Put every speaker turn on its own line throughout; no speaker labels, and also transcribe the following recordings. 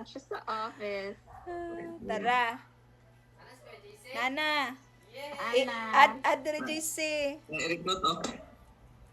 Siya sa office.
Tara. Nana.
Ana.
Add the JC.
Recruit, oh.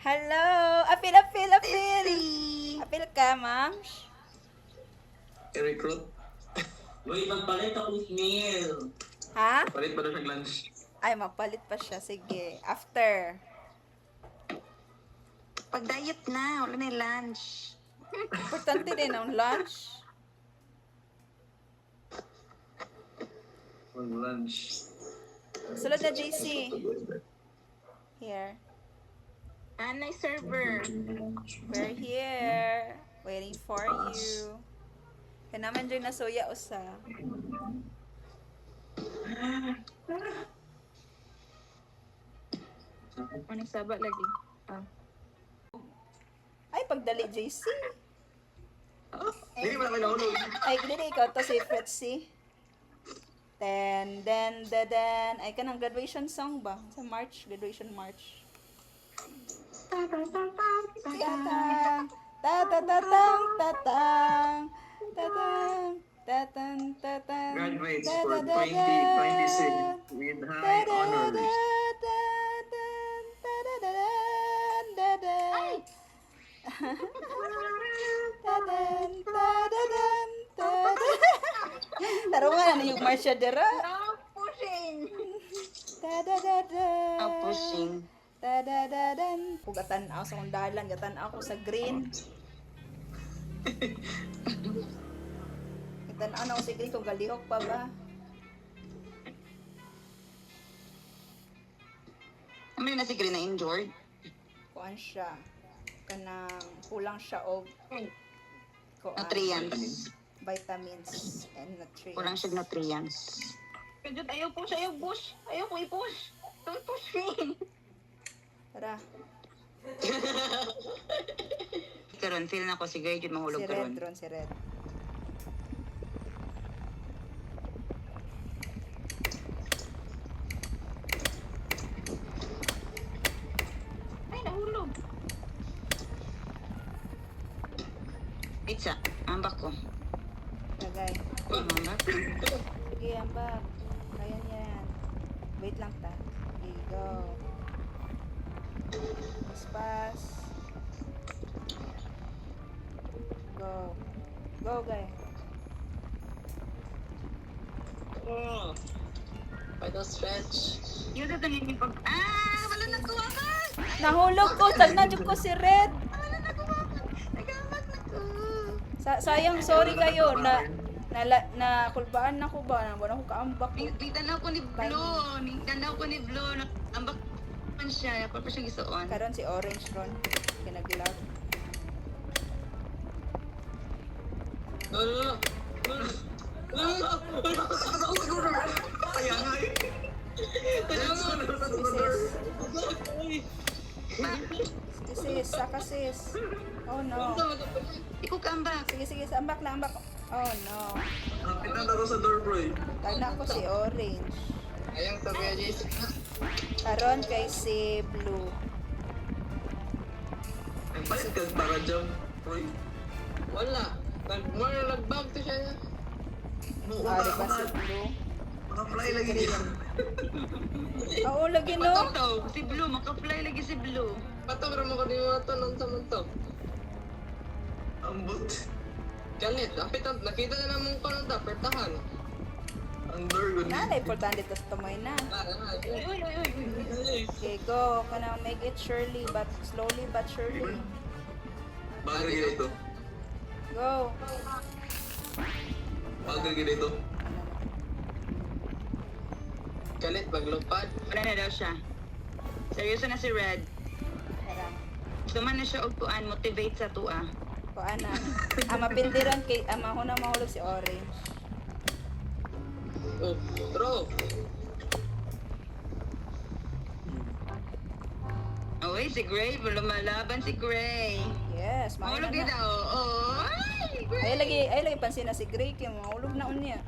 Hello. Apil. Apil ka, ma'am?
I-recruit. Uy, magpalit akong meal.
Ha?
Palit ba daw siya lunch?
Ay, mapalit pa siya. Sige. After.
Pag-diet na, wala na yung lunch.
Importante din ang lunch.
Mag-lunch.
Sulod na JC. Here.
Anay server.
We're here. Waiting for you. Kaya naman dyan na soya usa.
Ano saba lagi? Ah.
Ay, pagdali JC.
Hindi ba namin nahulog?
Ay, dili ikaw to si Fritzy. Then. Ay, kanang graduation song ba? Sa March, graduation March. Tatang, tatatang, tatang, tatang.
Graduates for 2026 with high honors.
Tarungan na yung Marcia Dera.
No pushing.
Tadadadan.
No pushing.
Tadadadan. Pugatan ako sa kundalan, gatan ako sa green. Gatan ako sa green kung galihok pa ba.
Ano yun na si Green na injured?
Kuan siya. Kanang kulang siya og kuan,
Nutrients.
vitamins and nutrients.
Kulang siya nutrients. Kajut, ayaw push, ayaw push. Ayaw ko i-push. Don't push me.
Tara,
Karon, feel na ko si Gay, Jud mahulog
si
karon.
Red ron, si Red.
Ay, nahulog. Pizza, ambak ko.
Lagay.
Ambak.
Sige, ambak. Kaya niyan. Wait lang ta. Okay, go. Paspas. Go. Go, guy.
Oh, by the stretch.
Yun na yung pag... Wala na kuwakan!
Nahulog ko. Tagnan ko si Red.
Wala na kuwakan! Nagamat na ko!
Sayang, sorry kayo. Na kulbaan na ko ba? Wala ko kaambak.
Nitanaw ko ni Blue. Nitanaw ko ni Blue. Ambak man siya. Pa siya gisuon.
Karon si Orange ron. Kinaglag.
Kaya nga eh.
Sis, saka sis. Oh no.
Ikaw ka ambak.
Sige, ambak na, ambak. Oh no.
Kapitan ako sa door, bro.
Tagna ko si Orange.
Ayang sabi niya, Jason.
Karon kay si Blue.
Ang palit ka para jump, bro.
Wala. Nag-bag to siya.
Ari ba si Blue?
Maka-fly lagi niya.
Oo, lagi no.
Pataw. Si Blue. Maka-fly lagi si Blue.
Patog rin mo ko din mga tanong sa mantok.
Ambot.
Ganit. Nakita na naman ko ng pertahan.
Ang door ko
Na importante to tumoy na. Okay, go. Kana make it slowly but surely.
Bagal ito.
Go.
Bagal ito.
Galit, maglupad.
Wala na daw siya. Seryoso na si Red.
Tara.
Tuman na siya og kuan. Motivate sa tua.
Ko ana. Mapindiran kay mahuna mahulog si Orange.
Oh, throw.
Uy, si Gray. Lumalaban si Gray.
Yes,
Mahulog din
mahulog na.
daw. Oh, ay, Gray.
Ay lagi pansin na si Gray kay mahulog na unya.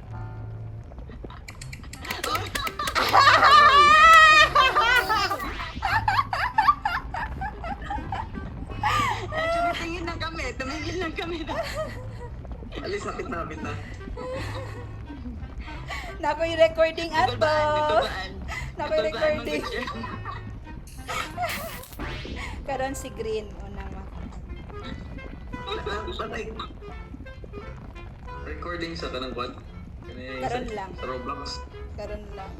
Tumingin lang kami.
Alis, lapit na.
Nakoy recording ato.
Nagtubaan.
Nakoy recording.
Nagtubaan
Karon si Green unang
Patay. Recording sa kanang kwan.
Karon lang.
Sa Roblox.
karon lang.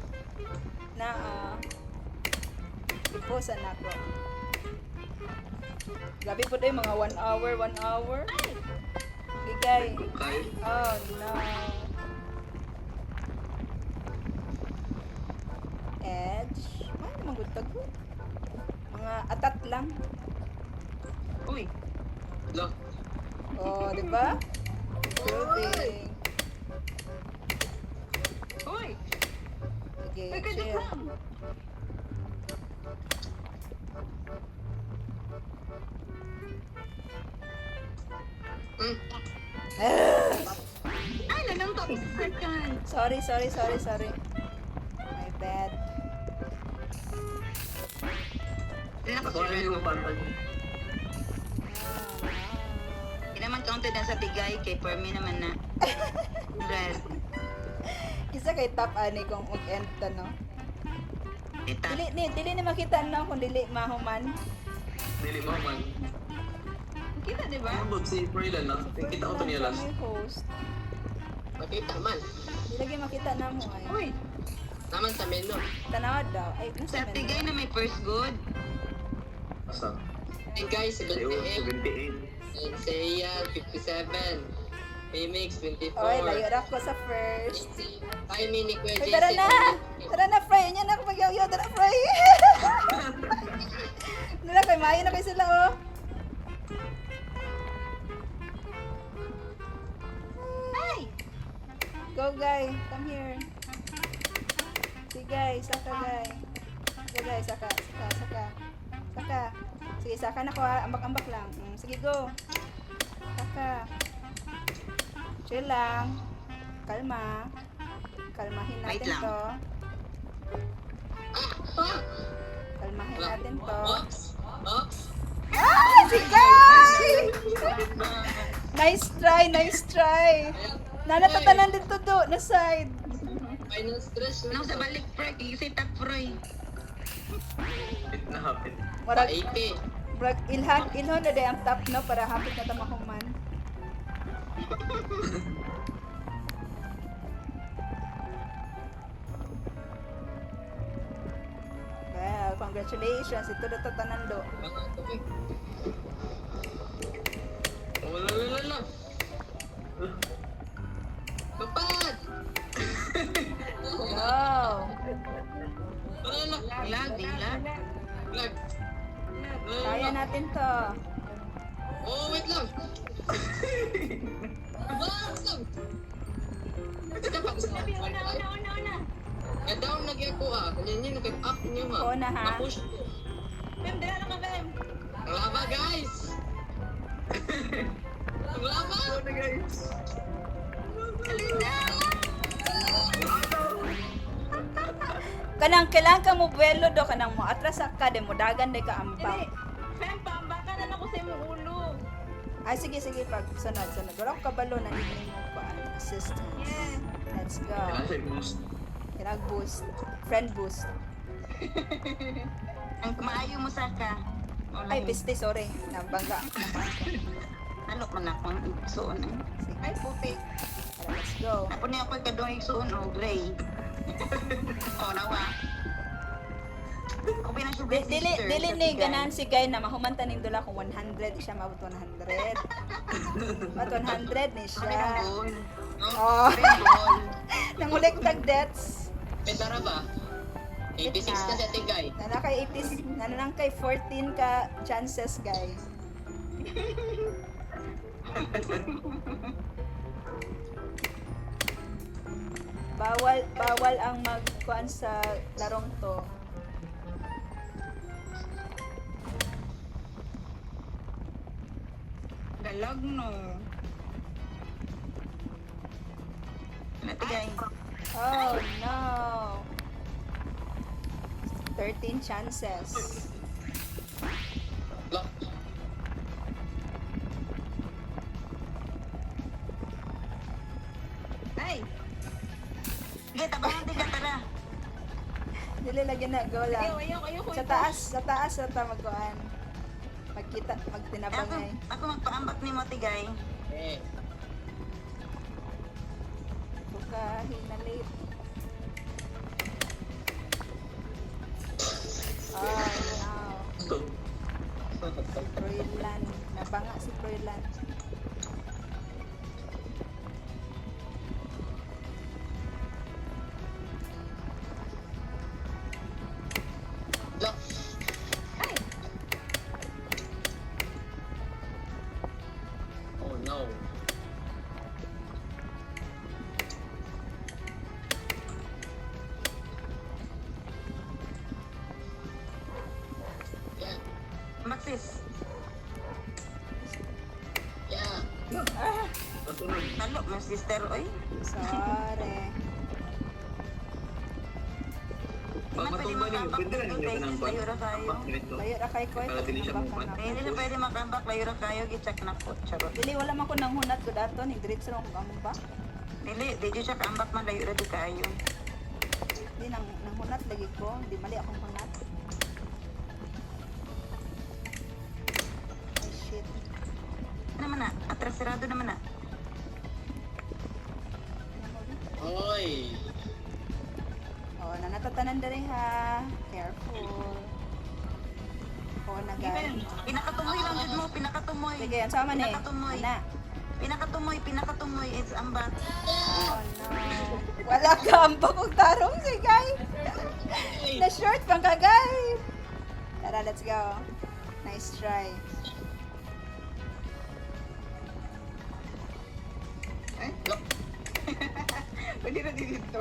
Na iposa na ko. Gabi po tayo mga 1 hour. Gigay.
Okay.
Oh no. Edge. Ay, naman good tag. Mga atat lang.
Uy.
Look.
Oh, di ba? Improving.
Uy.
Okay,
Uy, kadyo
chill.
lang.
Hmm.
Ay, nanang second.
Sorry. My bad.
Ako na yung pantay.
Hindi naman counted na sa bigay kay for me naman na. Red.
Isa kay top ani kung mag-end ta no.
Ita.
Dili ni makita no kung dili mahuman.
Dili mo man.
Kita, di ba?
Ano si Freelan na? Kita ko to niya last.
May host.
Makita man.
Di lagi makita na mo ay.
Uy.
Naman sa menu.
Tanawa daw. Ay, nasa
Sa bigay na may first good.
Asa?
Hey guys,
Ayo,
78.
78.
And Seiya, 57. Mimix, 24.
Oy, layo ra ko sa first.
Hi, Mini Kuya
Ay,
JC.
tara na! Tara na, Fry! Yan ako mag-yaw-yaw. Tara, Fry! Nila, kay Mayo na kayo sila, oh.
Ay!
Go, guy. Come here. Si guy. Saka, guy. Go, guy. Saka. Sige, saka na ko, ha. Ambak-ambak lang. Sige, go. Saka. Chill lang. Kalma. Kalmahin
Wait
natin
lang.
to.
Ah!
Kalmahin natin to.
Oops! Oops!
Ah! Si guy! Nice try. Nanatatanan dito do, na side.
Final stress.
Nang sa balik, Froy. Kisit up, Froy.
Hapit na hapit.
Murag,
80.
murag ilhon na day ang top no para hapit na tamahuman. Well, congratulations. Ito na tatanan do.
Mga tubig. Oh, lala. Kapag!
Wow.
Lala.
Lag.
Lag.
Kaya natin to.
Oh, wait lang. Relax lang. Basta pag sa
Una.
down lagi ako Yan nag-up niyo ma.
Oo na, ha?
Ma-push ko.
Mem, dira na ka, Mem.
Ang laba guys! Ang laba!
Ano guys?
Kanang kailangan ka mo buwelo do kanang mo atras ka de mo dagan de ka
Dili.
ambak.
Mem, paambakan na ako sa imong ulo.
Ay sige pag sunod. Wala ko kabalo na hindi mo pa assistance.
Yeah.
Let's go.
Kailangan siya boost.
Kailangan boost. Friend boost.
Ang kumaayo mo sa ka.
Ay, piste, sorry. Nabangga.
Ano man ako ang igsoon eh.
Sige.
Ay, puti.
Tara, let's go.
Ako niya ako kadong igsoon o gray. O, nawa. Ako pinasubay
Dili ni ganan si Guy na mahumanta ning dula kung 100 siya mabot 100. But 100 ni siya. Oh. Nangulik tag deaths.
Petara ba? 86 ka sa tigay.
Nanang kay 14 ka chances, Guy. Bawal ang magkuan sa larong to.
Galag no. Natigay.
Oh no. 13 chances.
Lock.
Sige, tabangan tika, tara.
Dili lagi na go lang.
Ayaw.
Sa taas sa ta magkuan. Magkita, magtinabang
Ako,
ay.
ako magpaambak ni mo, tigay.
Eh.
Bukahin na late. Oh, no. Proylan. Nabanga si Proylan.
Lock.
Ay!
Oh no. Yeah.
Maxis.
Yeah.
Ah,
Talo, my sister, oy.
sorry.
Di man pwede makambak
Pwede rin
dito,
yung
guys.
nang
Layo ra kayo.
Layo ra kay Koy.
Para dili siya
Baka
mukat.
na.
Hindi na pwede makambak, layo ra kayo. Gicheck na po, charot.
Dili wala man ko nang hunat ko dato ni diretso lang ko amo ba?
Dili, di siya kaambak man, layo ra di kayo.
Di nang hunat lagi ko, di mali akong hunat. Ay shit.
Ano naman na? Atrasirado naman na.
Oy.
Oh, nanatatanan diri ha. Careful. Oh, nagay.
Pinakatumoy lang gud mo, pinakatumoy.
Sige, ang sama ni.
Pinakatumoy.
Ana.
Pinakatumoy. It's ambak.
Oh no. Wala ka ang bakong tarong si guy. Na short pang kagay. Tara, let's go. Nice try.
Eh? Pwede na dito.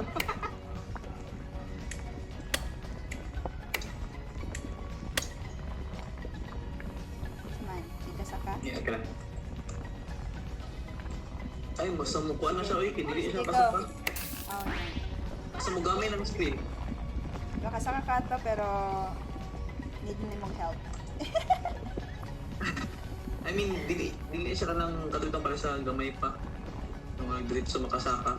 Man, kita saka.
Yeah, ka. Ay, basta mo kuha na siya, oy. Kidili siya
Sige, go.
kasapa.
Oh no.
Basta mo gamay ng screen.
Baka saka ka to, pero need ni mong help.
I mean, dili siya ka ng katulutang para sa gamay pa. Yung mga diretso makasaka.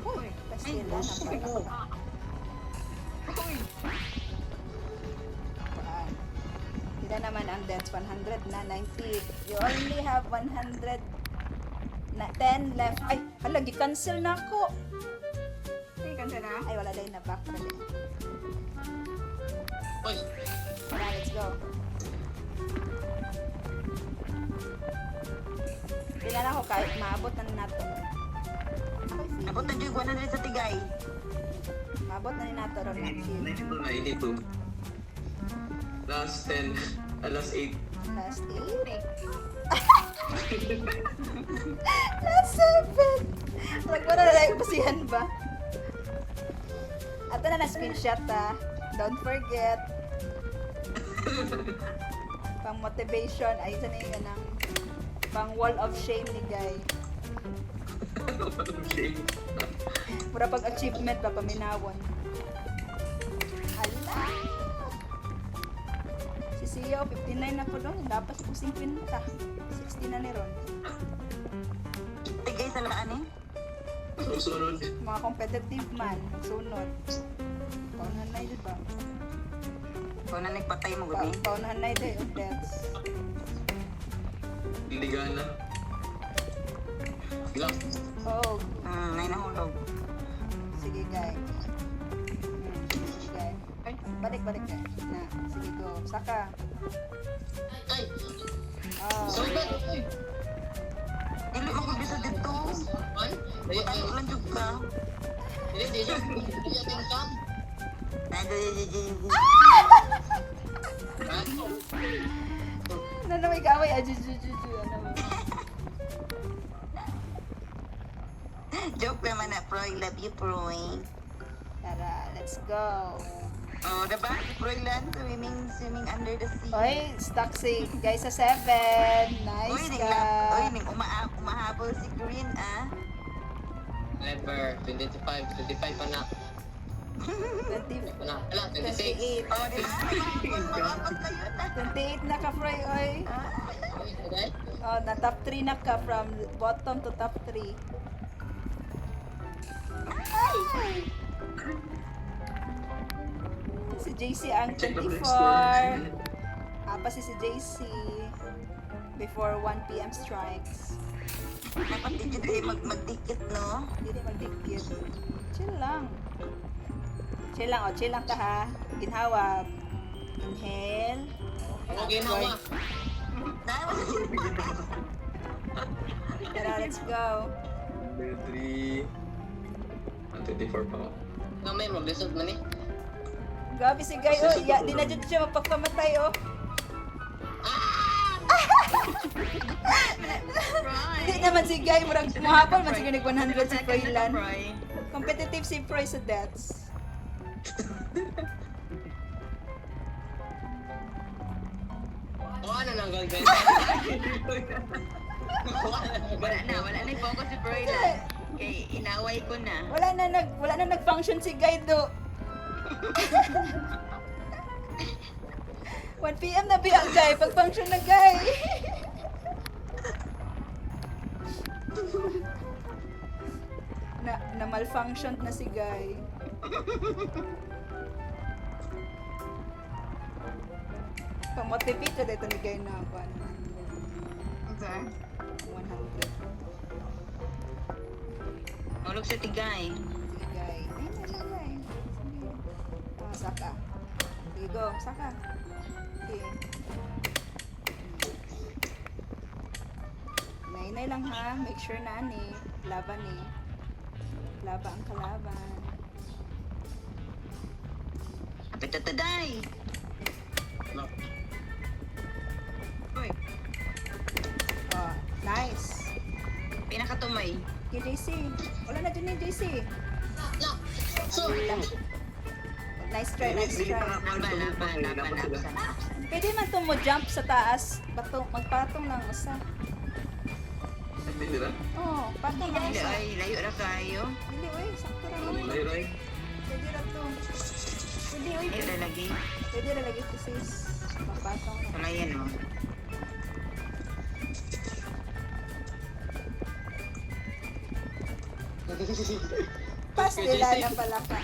Uy, pastila na pala. Sila naman ang deaths, 100 na, 90. You only have 100 na 10 left. Ay, hala, gi-cancel na ako.
Ay, kanta na.
Ay, wala dahil na back pa rin.
Oy.
Tara, let's go. Pila na ako kahit maabot na nato.
Abot na dyan, 100 sa tigay.
Maabot na ni nato ron na kill.
92. Last 10. Last 8.
Last 8. Last 7. Nagmuna na lang yung pasihan ba? Ato na na-screenshot ha. Don't forget. Pang motivation. Ay, isa na yung ng pang wall of shame ni Guy.
Shame.
Mura pag achievement ba paminawon. Ala! Si Sio, 59 na po doon. Dapat ko 50. 60 na ni Ron.
Tigay sa laan eh.
Susunod.
Mga competitive man. Sunod. Paunahan na yun ba?
Kung na nagpatay mo gabi.
Paunahan na yun yung deaths.
Liligana.
Lock.
Oh,
Ngay nahulog.
sige Guy. Sige Guy. Ay, balik Guy. Na, sige go. Saka.
Ay.
Oh.
So bad. Oy.
Dili mo gabi sa dito.
Ay.
Butang ko lang jug ka.
Dili ating kam.
Ano na may gaway? Ajujujuju. Ano mo?
Joke naman na, Proy. Love you, Proy.
Tara, let's go.
Oh, diba? Proy lang, swimming under the sea.
Oy, stuck si guys sa 7. Nice ka.
Ning umahabol si Green, ah.
Never. 25 pa na. Wala, 26.
28.
Oh, di ba? Mag-apat na yun.
28 na ka, Froy, oy.
Okay?
Oh, na top 3 na ka from bottom to top 3. Ay! Si JC ang
Check na
24.
score.
Apa si JC before 1 p.m. strikes.
Dapat hindi tayo mag-ticket, no?
Hindi magdikit. Chill lang. Chill lang, oh. Chill lang ka, ha. Ginhawa. Inhale.
Ako ginawa.
Tara, let's go.
Number 3. 24 pa ako.
Gamay mo, lisod man eh.
Grabe si Guy, oh. Ya, di na dyan siya magpakamatay, oh. Hindi naman si Guy, murag mahapon man siguro nag-100 si Froylan. Competitive si Froy sa deaths.
O ano nang gagawin?
Wala na focus si Froylan. Kay inaway ko na.
Wala na nag-function si Guy do. 1 p.m. na biya Guy, pag-function na Guy. na malfunction na si Guy. Pamotivate dito ni Guy na ako.
Okay.
100.
Ulog sa tigay.
Sige, Guy. Ay, Guy. Sige. Ah, saka. Sige, go. Saka. Okay. Nainay lang ha. Make sure na ni. Laban ni. Laban ang kalaban.
Kapit na taday.
No.
Uy,
Oh, nice.
pinakatumay.
Okay, JC. Wala na dyan ni JC.
No! So,
Nice try, nice
Dili
try.
pa
Laban.
Dapat sila.
Pwede man to mo jump sa taas. Magpatong lang usa.
Hindi na.
Oh, patong lang
Hindi,
usa.
ay, layo na kayo.
Dili, oy. Sakto lang. Oy.
Lay-lay.
Pwede na to. Pwede, oy.
Ay, lalagi.
Pwede na lagi to sis. Magpatong lang.
Kalayan, oh.
Pas nila na pala ka.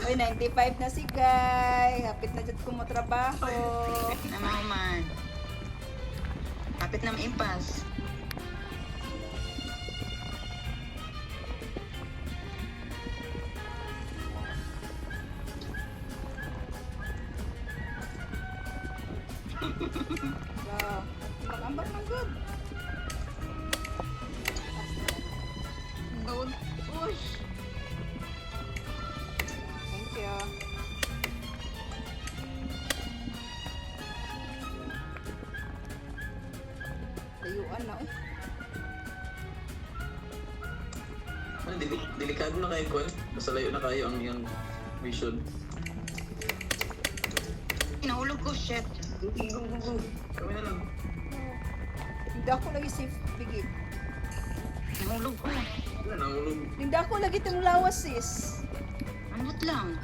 Uy, 95 na si Guy. Hapit na dyan ko mo trabaho.
Namahuman. Kapit na maimpas.
Wow. Ambak-ambak ng good.
Don't push.
Thank you. Layuan na, oh.
Ano, delikado na kayo, Kwan. Basta layo na kayo ang iyong vision.
Nahulog ko, shit.
Go. Kami na lang.
Hindi ako lagi safe, bigit.
Nahulog ko.
Wala, nahulog.
Hindi ako lagi itong lawas, sis.
Anot lang.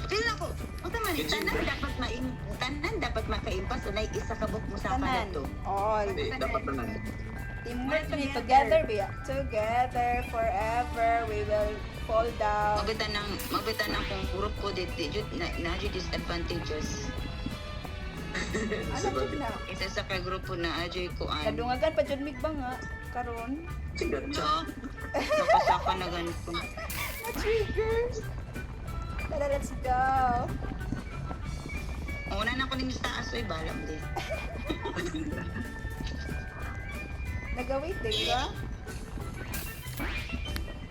Feel ako. O tama ni, tanan dapat makaimpas. Unay isa kabuk mo sa
Tanan.
to.
All.
Hindi, dapat na lang.
Teamwork ni together, be together forever. We will fall down.
Mabitan ng kung group ko dito na disadvantages.
Ano jud na?
Isa sa ka grupo na ajoy ko an.
Kadungagan pa jud mig ba nga karon?
Sigat siya.
Napasaka na ganito.
Na-trigger. Tara, let's go.
Una na ko ni Mr. Asoy balam din.
Nagawait din ka?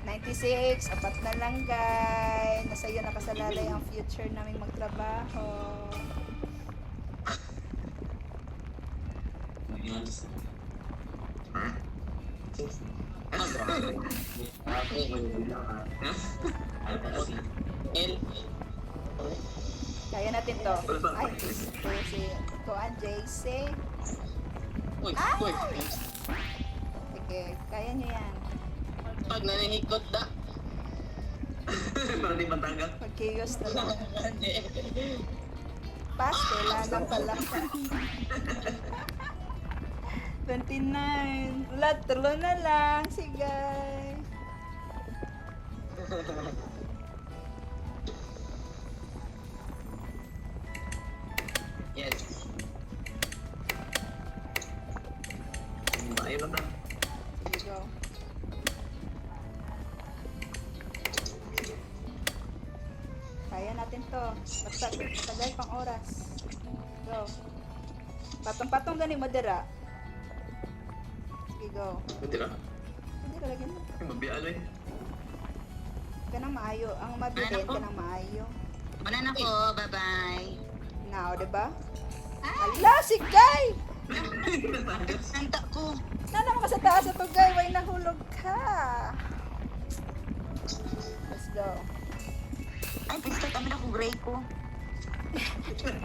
96, apat na lang guys. Nasa iyo nakasalalay ang future naming magtrabaho.
L.
Kaya natin to. Ay, si Kuan JC.
Uy,
Ah!
uy.
Sige, kaya nyo yan.
Pag nanihikot da.
Para di matanggal.
Mag-chaos na lang. Pass, kailangan pala. 29. Wala, tulo na lang. Sige.
Yes.
Ayaw na.
Sige, go. Kaya natin to. Matagal pang oras. Go. Patong-patong gani mo dira. Sige, go.
Buti na.
Hindi ka lagi mo.
Mabialo eh.
Kanang maayo. Ang mabilin, kanang maayo.
Una na ko, bye-bye.
Now, diba? Ala, si Guy!
Santa ko.
Nana mo ka sa taas ito, Guy. Way nahulog ka. Let's go.
Ay, pista kami na kung gray ko.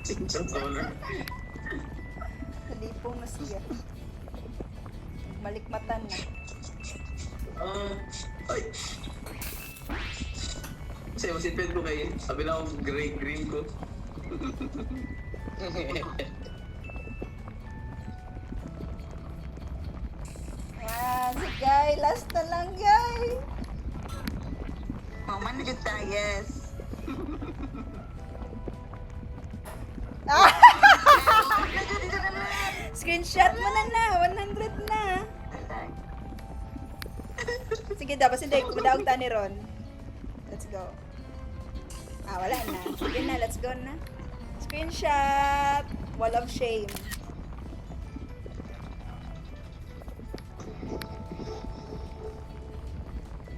Sinsan solar.
Nalipong na siya. Malikmatan na.
Ay. Kasi masipid ko kay sabi lang ako green ko.
Yan, si Guy. Last na lang, Guy.
Mama na dyan tayo, yes.
Ah! Screenshot mo na. 100 na. Sige daw, basta hindi. Madaog ta ni Ron. Let's go. Wala na. Sige na, let's go na. Screenshot. Wall of shame.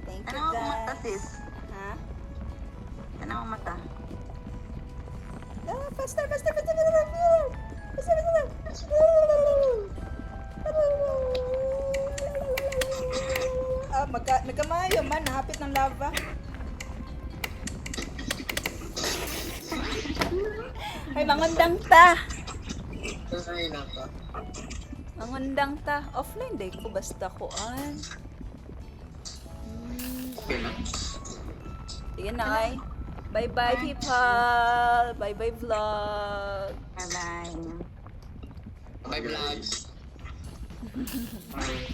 Thank you,
Ano ako mata,
guys.
sis?
Ha?
Ano ako mata?
Faster. Nagkamayo man, nahapit ng lava. Ay, mangundang ta.
Ay, naka.
Mangundang ta. Offline day ko, basta koan.
Okay na.
Sige na ay. Bye-bye, people. Bye-bye, vlog.
Bye-bye.
Bye, vlogs.
Ay,